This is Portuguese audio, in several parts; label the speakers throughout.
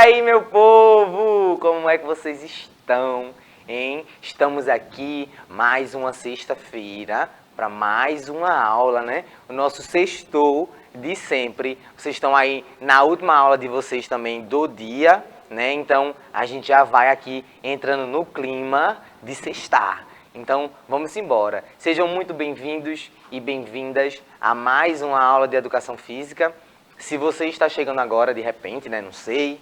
Speaker 1: aí, meu povo? Como é que vocês estão, hein? Estamos aqui mais uma sexta-feira para mais uma aula, né? O nosso sextou de sempre. Vocês estão aí na última aula de vocês também do dia, né? Então, a gente já vai aqui entrando no clima de sextar. Então, vamos embora. Sejam muito bem-vindos e bem-vindas a mais uma aula de Educação Física. Se você está chegando agora, de repente, né, não sei,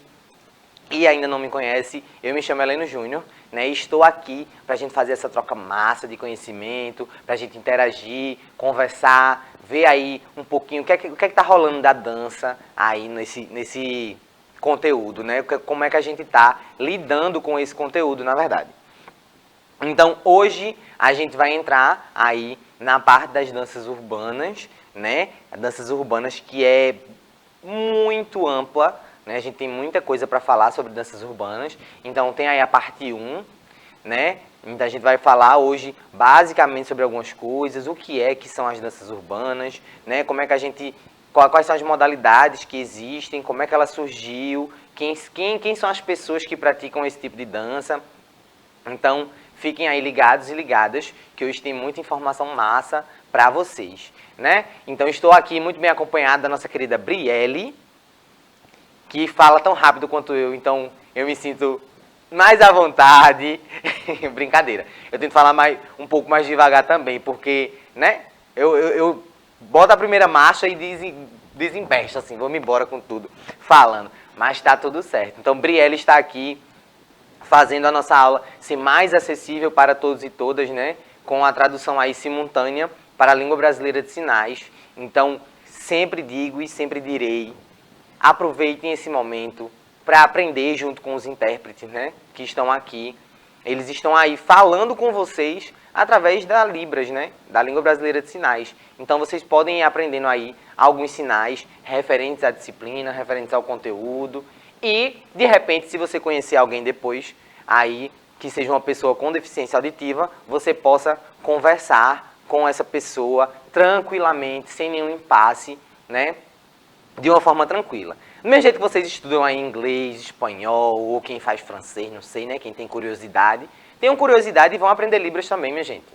Speaker 1: e ainda não me conhece, eu me chamo Heleno Júnior, né, e estou aqui para a gente fazer essa troca massa de conhecimento, para a gente interagir, conversar, ver aí um pouquinho o que é que está rolando da dança aí nesse conteúdo, né, como é que a gente está lidando com esse conteúdo, na verdade. Então, hoje a gente vai entrar aí na parte das danças urbanas, né, danças urbanas que é muito ampla, né? A gente tem muita coisa para falar sobre danças urbanas. Então tem aí a parte 1, né? Então a gente vai falar hoje basicamente sobre algumas coisas, o que são as danças urbanas, né? Como é que a gente, quais são as modalidades que existem, como é que ela surgiu, quem são as pessoas que praticam esse tipo de dança. Então fiquem aí ligados e ligadas, que hoje tem muita informação massa para vocês, né? Então estou aqui muito bem acompanhado da nossa querida Brielle, que fala tão rápido quanto eu, então eu me sinto mais à vontade. Brincadeira. Eu tento falar um pouco mais devagar também, porque, né, eu boto a primeira marcha e desembesto, assim, vou-me embora com tudo, falando. Mas tá tudo certo. Então, Brielle está aqui fazendo a nossa aula ser mais acessível para todos e todas, né, com a tradução aí simultânea para a língua brasileira de sinais. Então, sempre digo e sempre direi, aproveitem esse momento para aprender junto com os intérpretes, né, que estão aqui. Eles estão aí falando com vocês através da Libras, né, da língua brasileira de sinais. Então, vocês podem ir aprendendo aí alguns sinais referentes à disciplina, referentes ao conteúdo. E, de repente, se você conhecer alguém depois, aí, que seja uma pessoa com deficiência auditiva, você possa conversar com essa pessoa tranquilamente, sem nenhum impasse, né, de uma forma tranquila. Do mesmo jeito que vocês estudam aí inglês, espanhol, ou quem faz francês, não sei, né, quem tem curiosidade, tenham curiosidade e vão aprender Libras também, minha gente.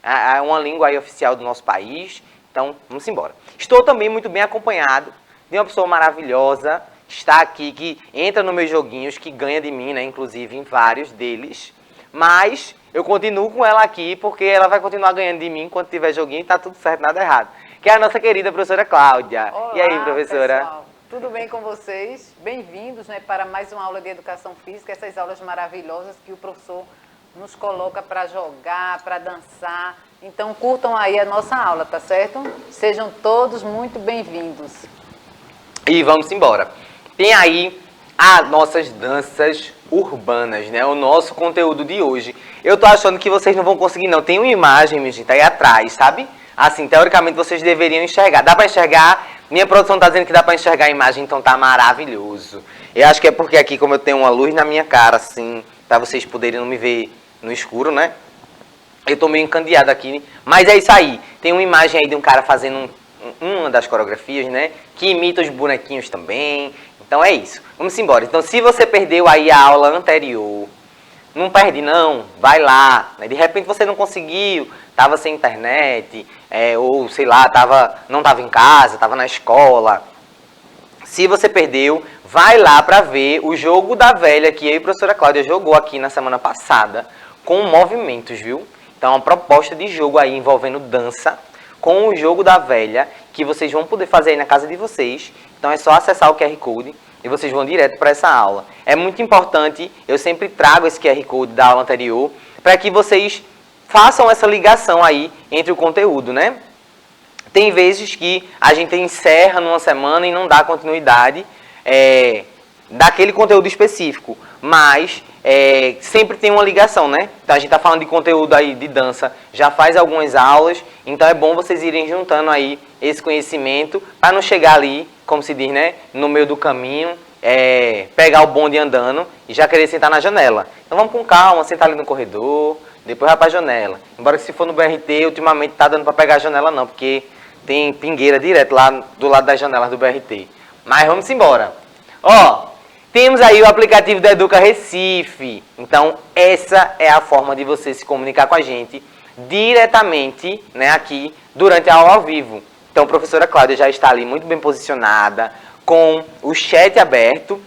Speaker 1: É uma língua aí oficial do nosso país, então vamos embora. Estou também muito bem acompanhado de uma pessoa maravilhosa, está aqui, que entra nos meus joguinhos, que ganha de mim, né, inclusive em vários deles, mas eu continuo com ela aqui, porque ela vai continuar ganhando de mim enquanto tiver joguinho e tá tudo certo, nada errado. Que é a nossa querida professora Cláudia.
Speaker 2: Olá,
Speaker 1: e aí, professora?
Speaker 2: Pessoal. Tudo bem com vocês? Bem-vindos, né, para mais uma aula de Educação Física, essas aulas maravilhosas que o professor nos coloca para jogar, para dançar. Então, curtam aí a nossa aula, tá certo? Sejam todos muito bem-vindos.
Speaker 1: E vamos embora. Tem aí as nossas danças urbanas, né? O nosso conteúdo de hoje. Eu tô achando que vocês não vão conseguir, não. Tem uma imagem, minha gente, aí atrás, sabe? Assim, teoricamente, vocês deveriam enxergar. Dá para enxergar? Minha produção tá dizendo que dá para enxergar a imagem, então tá maravilhoso. Eu acho que é porque aqui, como eu tenho uma luz na minha cara, assim, para vocês poderem não me ver no escuro, né? Eu tô meio encandeado aqui, mas é isso aí. Tem uma imagem aí de um cara fazendo uma das coreografias, né? Que imita os bonequinhos também. Então é isso. Vamos embora. Então, se você perdeu aí a aula anterior, não perde não, vai lá. De repente você não conseguiu, estava sem internet, ou sei lá, não estava em casa, estava na escola. Se você perdeu, vai lá para ver o jogo da velha que eu e a professora Cláudia jogou aqui na semana passada, com movimentos, viu? Então, uma proposta de jogo aí envolvendo dança com o jogo da velha, que vocês vão poder fazer aí na casa de vocês. Então, é só acessar o QR Code e vocês vão direto para essa aula. É muito importante, eu sempre trago esse QR Code da aula anterior, para que vocês façam essa ligação aí entre o conteúdo, né? Tem vezes que a gente encerra numa semana e não dá continuidade daquele conteúdo específico, mas sempre tem uma ligação, né? Então a gente está falando de conteúdo aí de dança, já faz algumas aulas, então é bom vocês irem juntando aí esse conhecimento para não chegar ali, como se diz, né, no meio do caminho, pegar o bonde andando e já querer sentar na janela. Então vamos com calma, sentar ali no corredor, depois vai para a janela. Embora que se for no BRT, ultimamente tá dando para pegar a janela não, porque tem pingueira direto lá do lado das janelas do BRT. Mas vamos embora. Ó, Temos aí o aplicativo do Educa Recife. Então, essa é a forma de você se comunicar com a gente diretamente, né, aqui durante a aula ao vivo. Então, a professora Cláudia já está ali muito bem posicionada, com o chat aberto.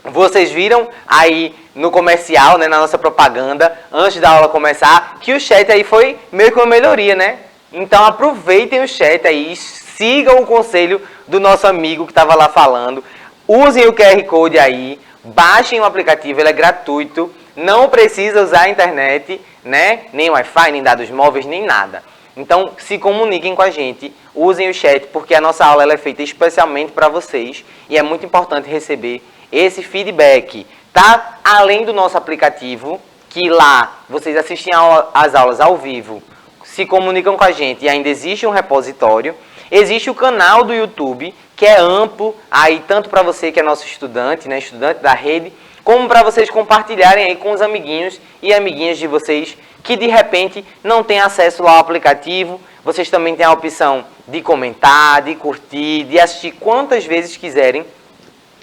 Speaker 1: Vocês viram aí no comercial, né, na nossa propaganda, antes da aula começar, que o chat aí foi meio que uma melhoria, né? Então aproveitem o chat aí, sigam o conselho do nosso amigo que estava lá falando, usem o QR Code aí, baixem o aplicativo, ele é gratuito, não precisa usar a internet, né? Nem Wi-Fi, nem dados móveis, nem nada. Então se comuniquem com a gente, usem o chat, porque a nossa aula ela é feita especialmente para vocês e é muito importante receber esse feedback, tá? Além do nosso aplicativo, que lá vocês assistem as aulas ao vivo, se comunicam com a gente e ainda existe um repositório. Existe o canal do YouTube, que é amplo, aí tanto para você que é nosso estudante, né, estudante da rede, como para vocês compartilharem aí com os amiguinhos e amiguinhas de vocês que de repente não têm acesso lá ao aplicativo. Vocês também têm a opção de comentar, de curtir, de assistir quantas vezes quiserem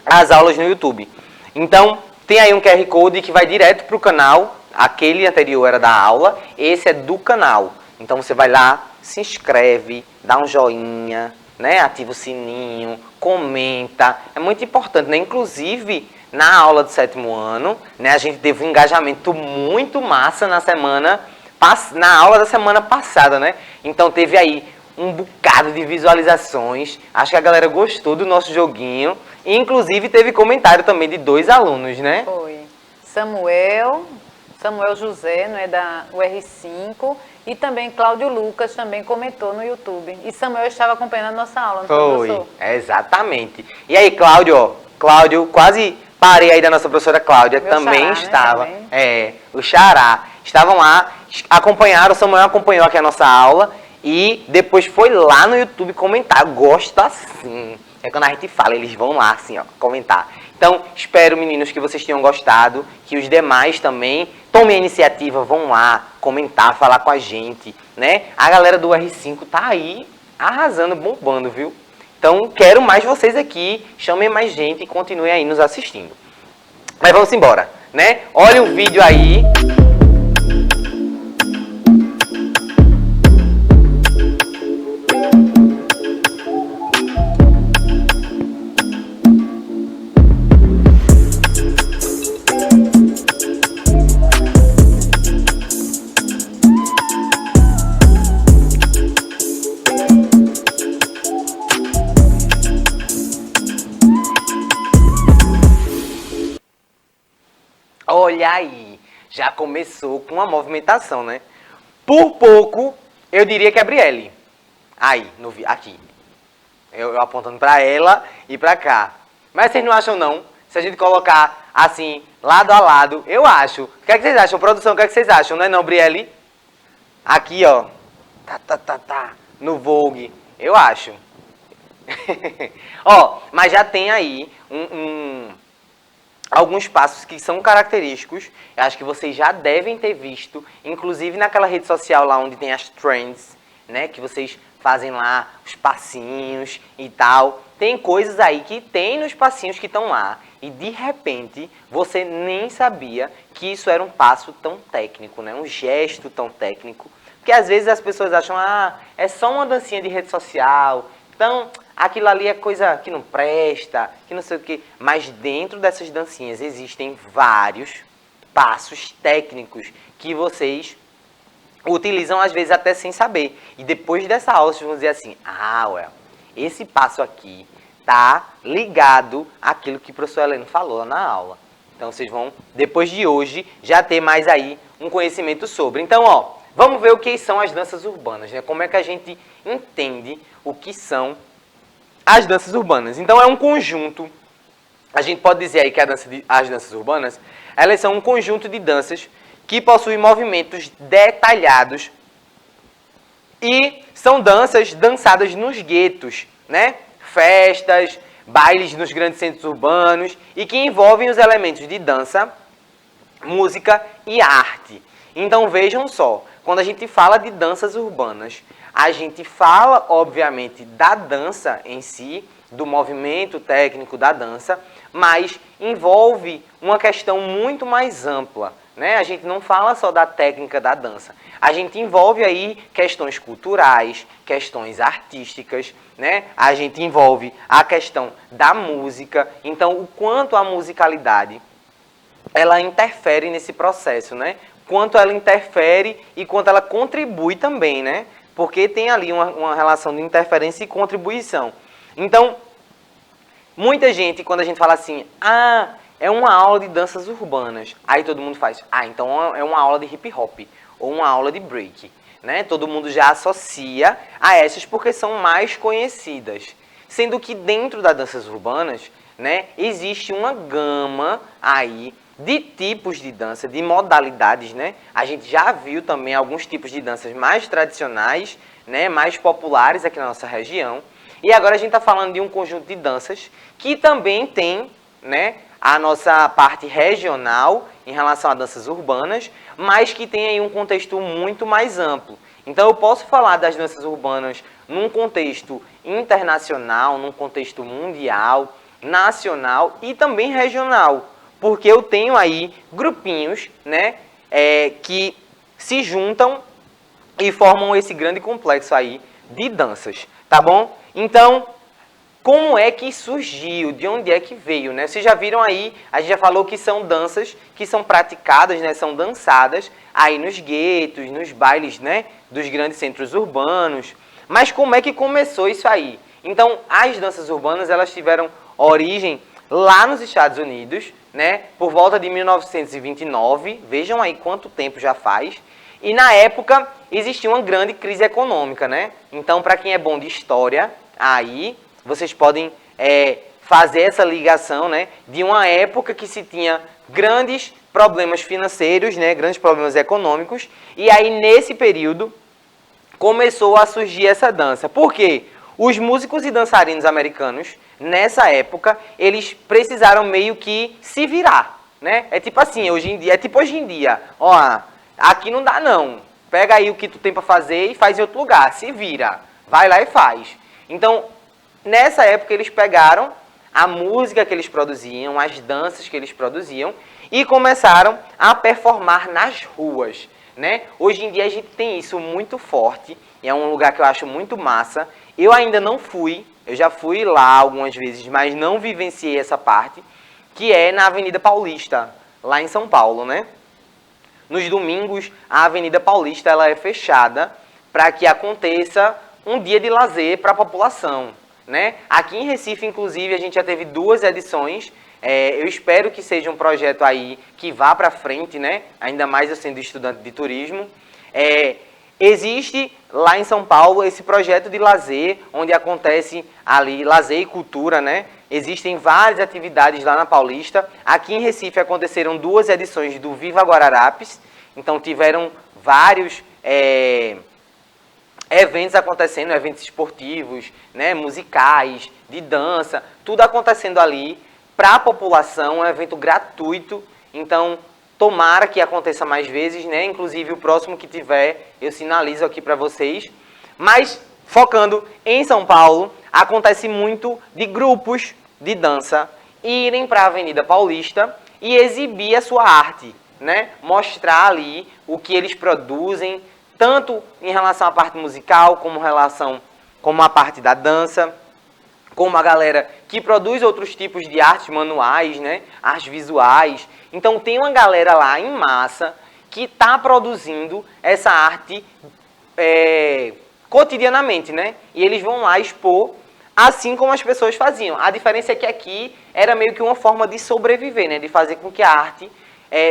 Speaker 1: as aulas no YouTube. Então, tem aí um QR Code que vai direto para o canal. Aquele anterior era da aula, esse é do canal. Então, você vai lá, se inscreve, dá um joinha, né? Ativa o sininho, comenta. É muito importante, né? Inclusive, na aula do 7º ano, né, a gente teve um engajamento muito massa na aula da semana passada, né? Então, teve aí um bocado de visualizações. Acho que a galera gostou do nosso joguinho. Inclusive, teve comentário também de 2 alunos, né?
Speaker 2: Foi. Samuel José, não é, da UR5, e também Cláudio Lucas também comentou no YouTube. E Samuel estava acompanhando a nossa aula, não foi, professor?
Speaker 1: Exatamente. E aí, Cláudio, ó, Cláudio, quase parei aí da nossa professora Cláudia,
Speaker 2: Meu
Speaker 1: também
Speaker 2: xará,
Speaker 1: estava.
Speaker 2: Né, também.
Speaker 1: O Xará. Estavam lá, acompanharam, o Samuel acompanhou aqui a nossa aula e depois foi lá no YouTube comentar. Gosta sim. É quando a gente fala, eles vão lá assim, ó, comentar. Então, espero, meninos, que vocês tenham gostado, que os demais também tomem a iniciativa, vão lá, comentar, falar com a gente, né? A galera do R5 tá aí, arrasando, bombando, viu? Então, quero mais vocês aqui, chamem mais gente e continuem aí nos assistindo. Mas vamos embora, né? Olha o vídeo aí. Olha aí, já começou com uma movimentação, né? Por pouco, eu diria que é a Brielle. Aí, aqui. Eu apontando pra ela e pra cá. Mas vocês não acham não? Se a gente colocar assim, lado a lado, eu acho. O que é que vocês acham? Produção, o que é que vocês acham? Não é não, Brielle? Aqui, ó. No Vogue. Eu acho. Ó, mas já tem aí alguns passos que são característicos, eu acho que vocês já devem ter visto, inclusive naquela rede social lá onde tem as trends, né, que vocês fazem lá os passinhos e tal. Tem coisas aí que tem nos passinhos que estão lá e de repente você nem sabia que isso era um passo tão técnico, né, um gesto tão técnico, porque às vezes as pessoas acham, é só uma dancinha de rede social, então aquilo ali é coisa que não presta, que não sei o quê. Mas dentro dessas dancinhas existem vários passos técnicos que vocês utilizam às vezes até sem saber. E depois dessa aula vocês vão dizer assim, esse passo aqui tá ligado àquilo que o professor Heleno falou lá na aula. Então vocês vão, depois de hoje, já ter mais aí um conhecimento sobre. Então, ó, vamos ver o que são as danças urbanas, né? Como é que a gente entende o que são as danças urbanas. Então é um conjunto, a gente pode dizer aí que as danças urbanas, elas são um conjunto de danças que possuem movimentos detalhados e são danças dançadas nos guetos, né? Festas, bailes nos grandes centros urbanos e que envolvem os elementos de dança, música e arte. Então vejam só, quando a gente fala de danças urbanas, a gente fala, obviamente, da dança em si, do movimento técnico da dança, mas envolve uma questão muito mais ampla, né? A gente não fala só da técnica da dança, a gente envolve aí questões culturais, questões artísticas, né? A gente envolve a questão da música, então o quanto a musicalidade ela interfere nesse processo, né? Quanto ela interfere e quanto ela contribui também, né? Porque tem ali uma relação de interferência e contribuição. Então, muita gente, quando a gente fala assim, é uma aula de danças urbanas, aí todo mundo faz, então é uma aula de hip hop, ou uma aula de break, né? Todo mundo já associa a essas porque são mais conhecidas. Sendo que dentro das danças urbanas, né, existe uma gama aí de tipos de dança, de modalidades, né? A gente já viu também alguns tipos de danças mais tradicionais, né, mais populares aqui na nossa região. E agora a gente está falando de um conjunto de danças que também tem, né, a nossa parte regional em relação a danças urbanas, mas que tem aí um contexto muito mais amplo. Então eu posso falar das danças urbanas num contexto internacional, num contexto mundial, nacional e também regional, porque eu tenho aí grupinhos, né, que se juntam e formam esse grande complexo aí de danças, tá bom? Então, como é que surgiu? De onde é que veio, né? Vocês já viram aí, a gente já falou que são danças que são praticadas, né, são dançadas aí nos guetos, nos bailes, né, dos grandes centros urbanos. Mas como é que começou isso aí? Então, as danças urbanas, elas tiveram origem lá nos Estados Unidos, né, por volta de 1929, vejam aí quanto tempo já faz, e na época existia uma grande crise econômica, né? Então, para quem é bom de história, aí vocês podem fazer essa ligação, né, de uma época que se tinha grandes problemas financeiros, né, grandes problemas econômicos, e aí nesse período começou a surgir essa dança. Por quê? Os músicos e dançarinos americanos, nessa época, eles precisaram meio que se virar, né? É tipo assim, hoje em dia, ó, aqui não dá não. Pega aí o que tu tem para fazer e faz em outro lugar, se vira. Vai lá e faz. Então, nessa época eles pegaram a música que eles produziam, as danças que eles produziam e começaram a performar nas ruas, né? Hoje em dia a gente tem isso muito forte, e é um lugar que eu acho muito massa. Eu ainda não fui, eu já fui lá algumas vezes, mas não vivenciei essa parte, que é na Avenida Paulista, lá em São Paulo, né? Nos domingos, a Avenida Paulista ela é fechada para que aconteça um dia de lazer para a população, né? Aqui em Recife, inclusive, a gente já teve 2 edições. Eu espero que seja um projeto aí que vá para frente, né? Ainda mais eu sendo estudante de turismo. Existe lá em São Paulo esse projeto de lazer, onde acontece ali lazer e cultura, né? Existem várias atividades lá na Paulista. Aqui em Recife aconteceram 2 edições do Viva Guararapes, então tiveram vários eventos acontecendo, eventos esportivos, né, musicais, de dança, tudo acontecendo ali para a população, um evento gratuito. Então, tomara que aconteça mais vezes, né? Inclusive o próximo que tiver, eu sinalizo aqui para vocês. Mas, focando em São Paulo, acontece muito de grupos de dança irem para a Avenida Paulista e exibir a sua arte, né? Mostrar ali o que eles produzem, tanto em relação à parte musical, como a parte da dança, como a galera que produz outros tipos de artes manuais, né? Artes visuais. Então tem uma galera lá em massa que está produzindo essa arte cotidianamente, né? E eles vão lá expor assim como as pessoas faziam. A diferença é que aqui era meio que uma forma de sobreviver, né? De fazer com que a arte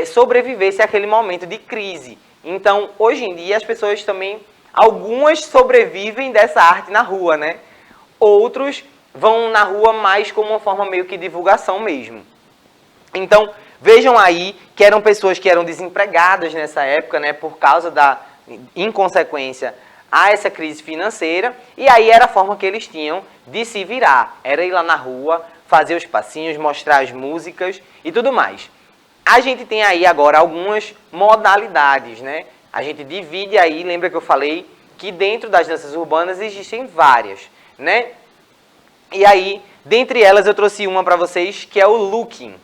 Speaker 1: sobrevivesse àquele momento de crise. Então, hoje em dia, as pessoas também, algumas sobrevivem dessa arte na rua, né? Outros vão na rua mais como uma forma meio que de divulgação mesmo. Então, vejam aí que eram pessoas que eram desempregadas nessa época, né? Por causa da inconsequência a essa crise financeira. E aí era a forma que eles tinham de se virar. Era ir lá na rua, fazer os passinhos, mostrar as músicas e tudo mais. A gente tem aí agora algumas modalidades, né? A gente divide aí, lembra que eu falei que dentro das danças urbanas existem várias, né? E aí Dentre elas eu trouxe uma para vocês que é o looking,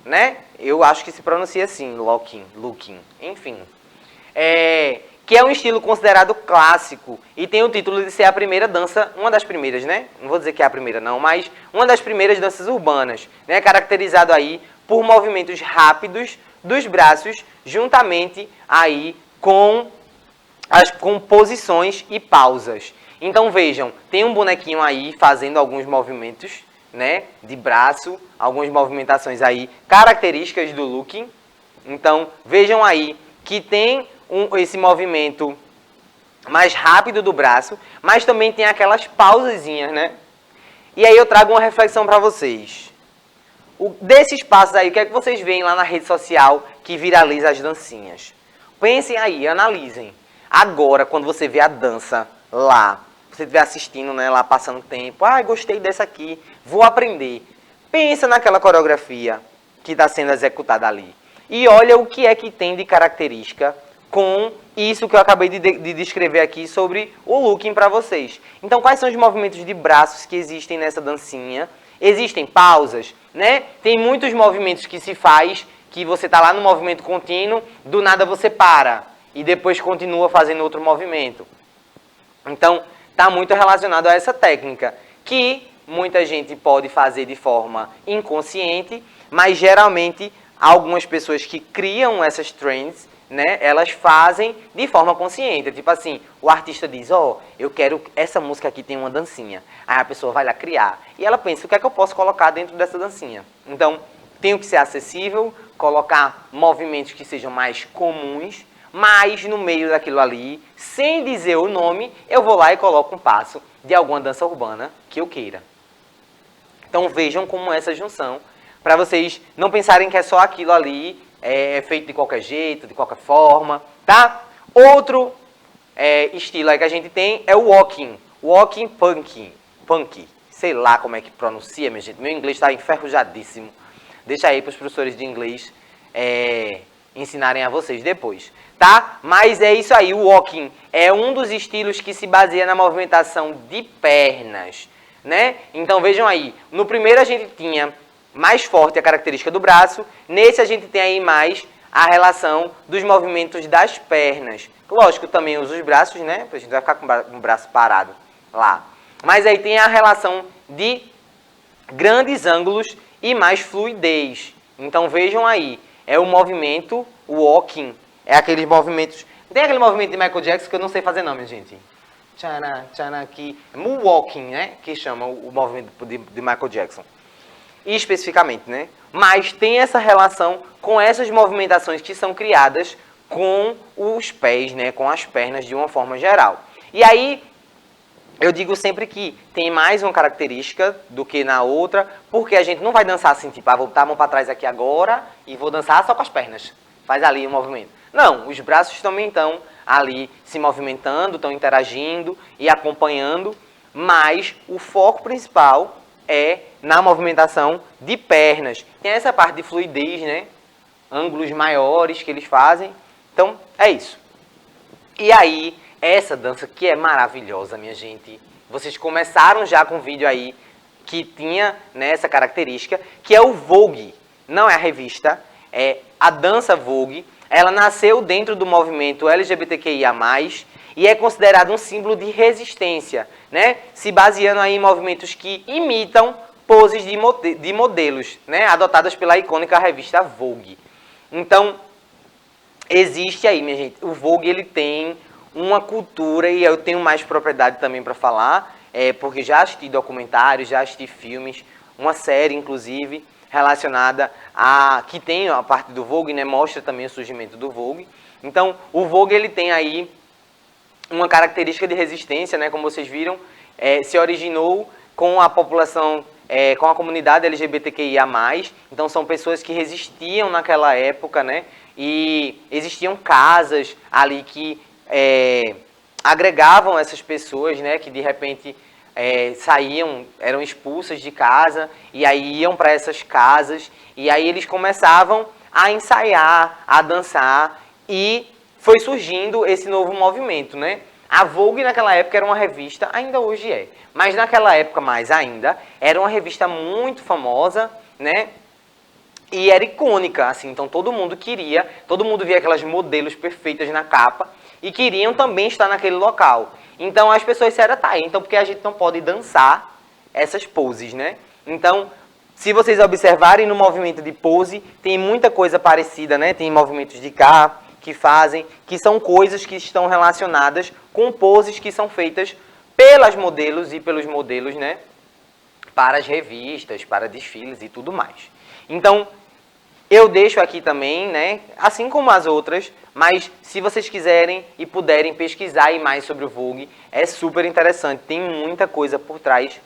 Speaker 1: né? Eu acho que se pronuncia assim, looking, enfim. Que é um estilo considerado clássico e tem o título de ser a primeira dança, uma das primeiras, né? Não vou dizer que é a primeira não, mas uma das primeiras danças urbanas, né? Caracterizado aí por movimentos rápidos dos braços, juntamente aí com as composições e pausas. Então vejam, tem um bonequinho aí fazendo alguns movimentos, né, de braço, algumas movimentações aí características do looking. Então vejam aí que tem esse movimento mais rápido do braço, mas também tem aquelas pausazinhas, né? E aí eu trago uma reflexão para vocês. Desses passos aí, o que é que vocês veem lá na rede social que viraliza as dancinhas? Pensem aí, analisem. Agora, quando você vê a dança lá, você estiver assistindo, né, lá passando tempo, gostei dessa aqui, vou aprender. Pensa naquela coreografia que está sendo executada ali. E olha o que é que tem de característica com isso que eu acabei de descrever aqui sobre o looking para vocês. Então, quais são os movimentos de braços que existem nessa dancinha? Existem pausas, né? Tem muitos movimentos que se faz, que você está lá no movimento contínuo, do nada você para e depois continua fazendo outro movimento. Então, está muito relacionado a essa técnica, que muita gente pode fazer de forma inconsciente, mas geralmente algumas pessoas que criam essas trends, né, elas fazem de forma consciente. Tipo assim, o artista diz, eu quero, essa música aqui tem uma dancinha. Aí a pessoa vai lá criar. E ela pensa, o que é que eu posso colocar dentro dessa dancinha? Então, tem que ser acessível, colocar movimentos que sejam mais comuns, mas no meio daquilo ali, sem dizer o nome, eu vou lá e coloco um passo de alguma dança urbana que eu queira. Então vejam como essa junção, para vocês não pensarem que é só aquilo ali, é feito de qualquer jeito, de qualquer forma, tá? Outro estilo aí que a gente tem é o walking punk, sei lá como é que pronuncia, minha gente, meu inglês está enferrujadíssimo. Deixa aí para os professores de inglês ensinarem a vocês depois, tá? Mas é isso aí, o walking é um dos estilos que se baseia na movimentação de pernas, né? Então vejam aí, no primeiro a gente tinha mais forte a característica do braço, nesse a gente tem aí mais a relação dos movimentos das pernas. Lógico, também usa os braços, né? A gente vai ficar com o braço parado lá. Mas aí tem a relação de grandes ângulos e mais fluidez. Então vejam aí, é o movimento walking, é aqueles movimentos... Tem aquele movimento de Michael Jackson que eu não sei fazer não, minha gente. Tchana, tchana, aqui. Moonwalking, né? Que chama o movimento de Michael Jackson. Especificamente, né? Mas tem essa relação com essas movimentações que são criadas com os pés, né? Com as pernas de uma forma geral. E aí, eu digo sempre que tem mais uma característica do que na outra, porque a gente não vai dançar assim, tipo, vou botar a mão para trás aqui agora e vou dançar só com as pernas. Faz ali o movimento. Não, os braços também estão ali se movimentando, estão interagindo e acompanhando, mas o foco principal é na movimentação de pernas. Tem essa parte de fluidez, né? Ângulos maiores que eles fazem. Então, é isso. E aí, essa dança que é maravilhosa, minha gente. Vocês começaram já com um vídeo aí que tinha, né, essa característica, que é o Vogue. Não é a revista, é a dança Vogue. Ela nasceu dentro do movimento LGBTQIA+, e é considerado um símbolo de resistência, né? Se baseando aí em movimentos que imitam poses de modelos, né? Adotadas pela icônica revista Vogue. Então, existe aí, minha gente, o Vogue ele tem uma cultura, e eu tenho mais propriedade também para falar, porque já assisti documentários, já assisti filmes, uma série, inclusive, relacionada a... que tem a parte do Vogue, né? Mostra também o surgimento do Vogue. Então, o Vogue ele tem aí uma característica de resistência, né? Como vocês viram, se originou com a população, com a comunidade LGBTQIA+. Então, são pessoas que resistiam naquela época, né? E existiam casas ali que agregavam essas pessoas, né? Que de repente saíam, eram expulsas de casa e aí iam para essas casas e aí eles começavam a ensaiar, a dançar e foi surgindo esse novo movimento, né? A Vogue naquela época era uma revista, ainda hoje é, mas naquela época mais ainda, era uma revista muito famosa, né? E era icônica, assim, então todo mundo queria, todo mundo via aquelas modelos perfeitas na capa e queriam também estar naquele local. Então as pessoas disseram, tá, então porque a gente não pode dançar essas poses, né? Então, se vocês observarem no movimento de pose, tem muita coisa parecida, né? Tem movimentos de cá, que fazem, que são coisas que estão relacionadas com poses que são feitas pelas modelos e pelos modelos, né? Para as revistas, para desfiles e tudo mais. Então, eu deixo aqui também, né? Assim como as outras, mas se vocês quiserem e puderem pesquisar aí mais sobre o Vogue, é super interessante. Tem muita coisa por trás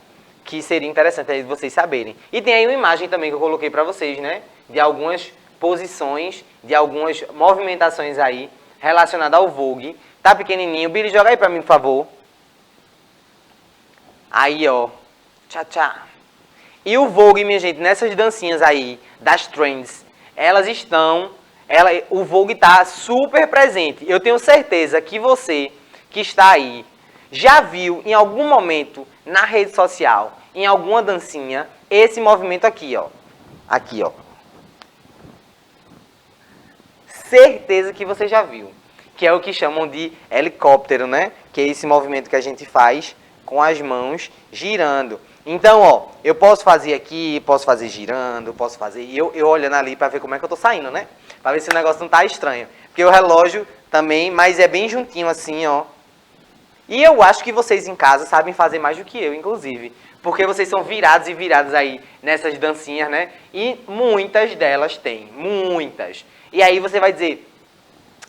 Speaker 1: que seria interessante aí vocês saberem. E tem aí uma imagem também que eu coloquei para vocês, né? De algumas posições, de algumas movimentações aí relacionadas ao Vogue. Tá pequenininho. Billy, joga aí para mim, por favor. Aí, ó. Tchá, tchá. E o Vogue, minha gente, nessas dancinhas aí, das trends, elas estão... o Vogue está super presente. Eu tenho certeza que você que está aí já viu em algum momento na rede social, em alguma dancinha, esse movimento aqui, ó. Aqui, ó. Certeza que você já viu. Que é o que chamam de helicóptero, né? Que é esse movimento que a gente faz com as mãos girando. Então, ó, eu posso fazer aqui, posso fazer girando, posso fazer... E eu olhando ali para ver como é que eu tô saindo, né? Para ver se o negócio não tá estranho. Porque o relógio também, mas é bem juntinho assim, ó. E eu acho que vocês em casa sabem fazer mais do que eu, inclusive. Porque vocês são virados e viradas aí nessas dancinhas, né? E muitas delas têm, muitas. E aí você vai dizer,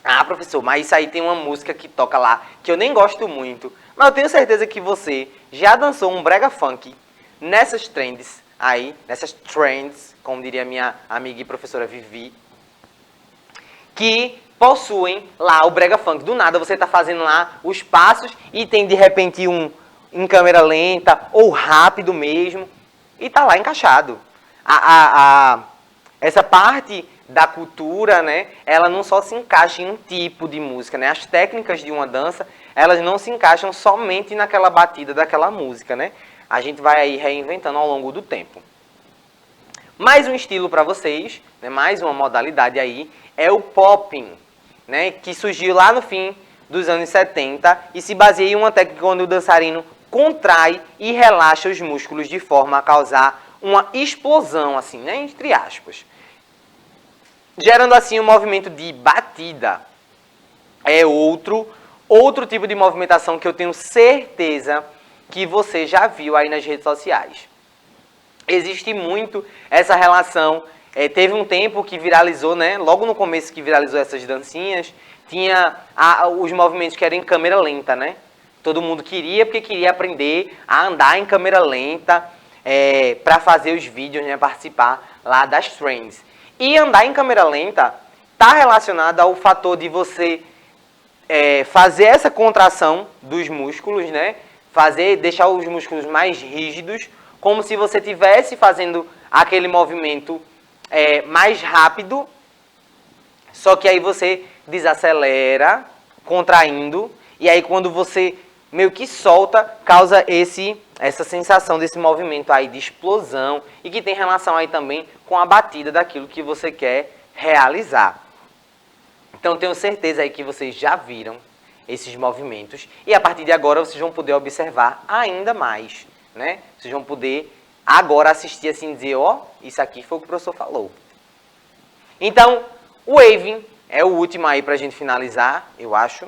Speaker 1: ah, professor, mas isso aí tem uma música que toca lá, que eu nem gosto muito. Mas eu tenho certeza que você já dançou um brega funk nessas trends aí, nessas trends, como diria minha amiga e professora Vivi, que possuem lá o brega funk. Do nada você está fazendo lá os passos e tem de repente um em câmera lenta ou rápido mesmo e tá lá encaixado. Essa parte da cultura, né, ela não só se encaixa em um tipo de música, né? As técnicas de uma dança, elas não se encaixam somente naquela batida daquela música, né? A gente vai aí reinventando ao longo do tempo. Mais um estilo para vocês, né, mais uma modalidade aí, é o popping, né, que surgiu lá no fim dos anos 70 e se baseia em uma técnica onde o dançarino contrai e relaxa os músculos de forma a causar uma explosão, assim, né, entre aspas. Gerando assim um movimento de batida. É outro tipo de movimentação que eu tenho certeza que você já viu aí nas redes sociais. Existe muito essa relação. Teve um tempo que viralizou, né? Logo no começo que viralizou essas dancinhas, tinha os movimentos que eram em câmera lenta, né? Todo mundo queria, porque queria aprender a andar em câmera lenta para fazer os vídeos, né? Participar lá das trends. E andar em câmera lenta está relacionado ao fator de você fazer essa contração dos músculos, né? Deixar os músculos mais rígidos, como se você estivesse fazendo aquele movimento mais rápido, só que aí você desacelera, contraindo, e aí quando você meio que solta, causa essa sensação desse movimento aí de explosão, e que tem relação aí também com a batida daquilo que você quer realizar. Então tenho certeza aí que vocês já viram esses movimentos, e a partir de agora vocês vão poder observar ainda mais, né? Vocês vão poder agora assistir assim e dizer, ó, isso aqui foi o que o professor falou. Então, o waving é o último aí pra gente finalizar, eu acho.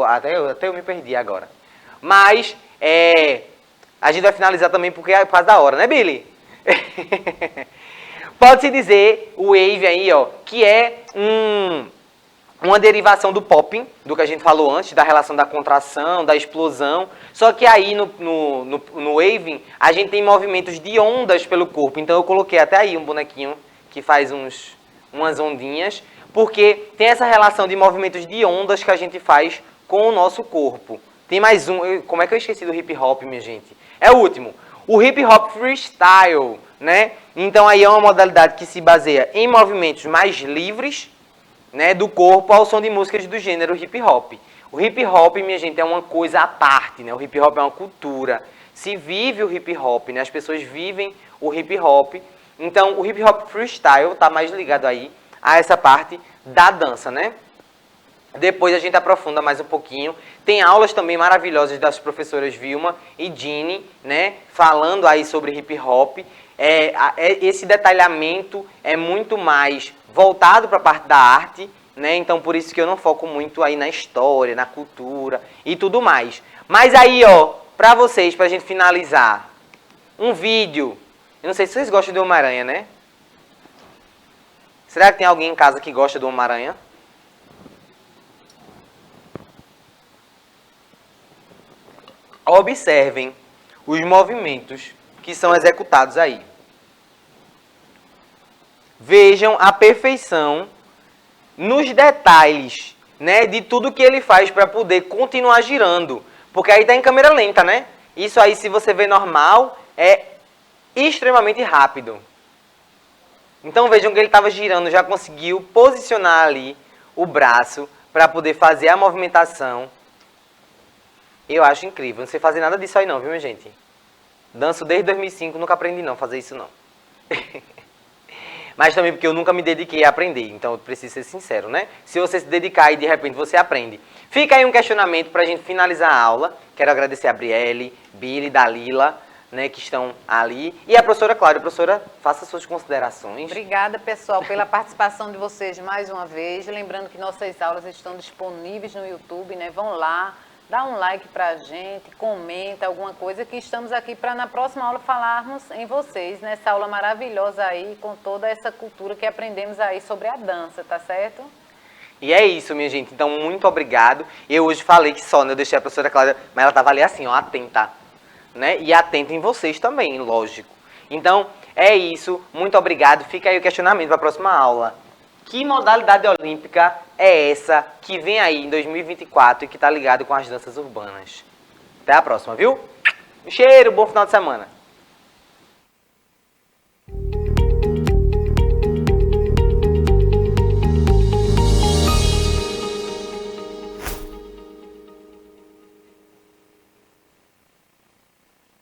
Speaker 1: Até eu me perdi agora. Mas, a gente vai finalizar também porque é por causa da hora, né, Billy? Pode-se dizer, o wave aí, ó, que é uma derivação do popping, do que a gente falou antes, da relação da contração, da explosão. Só que aí no waving, a gente tem movimentos de ondas pelo corpo. Então eu coloquei até aí um bonequinho que faz umas ondinhas, porque tem essa relação de movimentos de ondas que a gente faz com o nosso corpo. Tem mais um, como é que eu esqueci do hip hop, minha gente? É o último, o hip hop freestyle, né? Então aí é uma modalidade que se baseia em movimentos mais livres, né, do corpo ao som de músicas do gênero hip hop. O hip hop, minha gente, é uma coisa à parte, né? O hip hop é uma cultura. Se vive o hip hop, né? As pessoas vivem o hip hop. Então, o hip hop freestyle tá mais ligado aí a essa parte da dança, né? Depois a gente aprofunda mais um pouquinho. Tem aulas também maravilhosas das professoras Vilma e Dini, né? Falando aí sobre hip hop. Esse detalhamento é muito mais voltado para a parte da arte, né? Então por isso que eu não foco muito aí na história, na cultura e tudo mais. Mas aí, ó, pra vocês, pra gente finalizar, um vídeo. Eu não sei se vocês gostam do Homem-Aranha, né? Será que tem alguém em casa que gosta do Homem-Aranha? Observem os movimentos que são executados aí. Vejam a perfeição nos detalhes, né, de tudo que ele faz para poder continuar girando. Porque aí tá em câmera lenta, né? Isso aí, se você vê normal, é extremamente rápido. Então vejam que ele estava girando, já conseguiu posicionar ali o braço para poder fazer a movimentação. Eu acho incrível. Não sei fazer nada disso aí não, viu, minha gente? Danço desde 2005, nunca aprendi não fazer isso não. Mas também porque eu nunca me dediquei a aprender, então eu preciso ser sincero, né? Se você se dedicar e de repente você aprende. Fica aí um questionamento para a gente finalizar a aula. Quero agradecer a Brielle, Billy, Dalila, né, que estão ali. E a professora Cláudia. Professora, faça suas considerações.
Speaker 2: Obrigada, pessoal, pela participação de vocês mais uma vez. Lembrando que nossas aulas estão disponíveis no YouTube, né? Vão lá. Dá um like pra gente, comenta alguma coisa, que estamos aqui para na próxima aula falarmos em vocês, nessa aula maravilhosa aí, com toda essa cultura que aprendemos aí sobre a dança, tá certo?
Speaker 1: E é isso, minha gente. Então, muito obrigado. Eu hoje falei que só, né? Eu deixei a professora Cláudia, mas ela tava ali assim, ó, atenta, né? E atenta em vocês também, lógico. Então, é isso. Muito obrigado. Fica aí o questionamento para a próxima aula. Que modalidade olímpica é essa que vem aí em 2024 e que está ligado com as danças urbanas? Até a próxima, viu? Um cheiro, bom final de semana.